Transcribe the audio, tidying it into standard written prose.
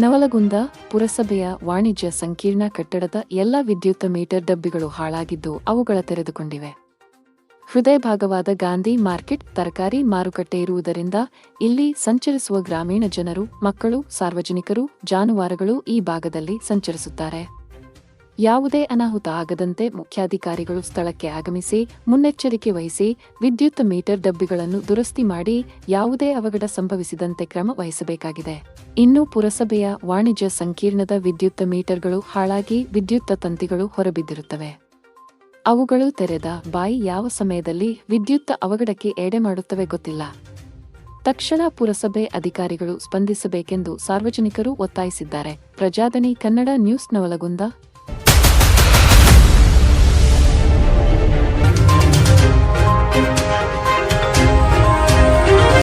ನವಲಗುಂದ ಪುರಸಭೆಯ ವಾಣಿಜ್ಯ ಸಂಕೀರ್ಣ ಕಟ್ಟಡದ ಎಲ್ಲ ವಿದ್ಯುತ್ ಮೀಟರ್ ಡಬ್ಬಿಗಳು ಹಾಳಾಗಿದ್ದು ಅವುಗಳ ತೆರೆದುಕೊಂಡಿವೆ. ಹೃದಯ ಭಾಗವಾದ ಗಾಂಧಿ ಮಾರ್ಕೆಟ್ ತರಕಾರಿ ಮಾರುಕಟ್ಟೆ ಇರುವುದರಿಂದ ಇಲ್ಲಿ ಸಂಚರಿಸುವ ಗ್ರಾಮೀಣ ಜನರು, ಮಕ್ಕಳು, ಸಾರ್ವಜನಿಕರು, ಜಾನುವಾರುಗಳು ಈ ಭಾಗದಲ್ಲಿ ಸಂಚರಿಸುತ್ತಾರೆ. ಯಾವುದೇ ಅನಾಹುತ ಆಗದಂತೆ ಮುಖ್ಯಾಧಿಕಾರಿಗಳು ಸ್ಥಳಕ್ಕೆ ಆಗಮಿಸಿ ಮುನ್ನೆಚ್ಚರಿಕೆ ವಹಿಸಿ ವಿದ್ಯುತ್ ಮೀಟರ್ ಡಬ್ಬಿಗಳನ್ನು ದುರಸ್ತಿ ಮಾಡಿ ಯಾವುದೇ ಅವಘಡ ಸಂಭವಿಸಿದಂತೆ ಕ್ರಮ ವಹಿಸಬೇಕಾಗಿದೆ. ಇನ್ನು ಪುರಸಭೆಯ ವಾಣಿಜ್ಯ ಸಂಕೀರ್ಣದ ವಿದ್ಯುತ್ ಮೀಟರ್ಗಳು ಹಾಳಾಗಿ ವಿದ್ಯುತ್ ತಂತಿಗಳು ಹೊರಬಿದ್ದಿರುತ್ತವೆ. ಅವುಗಳು ತೆರೆದ ಬಾಯಿ ಯಾವ ಸಮಯದಲ್ಲಿ ವಿದ್ಯುತ್ ಅವಘಡಕ್ಕೆ ಎಡೆ ಮಾಡುತ್ತವೆ ಗೊತ್ತಿಲ್ಲ. ತಕ್ಷಣ ಪುರಸಭೆ ಅಧಿಕಾರಿಗಳು ಸ್ಪಂದಿಸಬೇಕೆಂದು ಸಾರ್ವಜನಿಕರು ಒತ್ತಾಯಿಸಿದ್ದಾರೆ. ಪ್ರಜಾದನಿ ಕನ್ನಡ ನ್ಯೂಸ್ ನವಲಗುಂದ.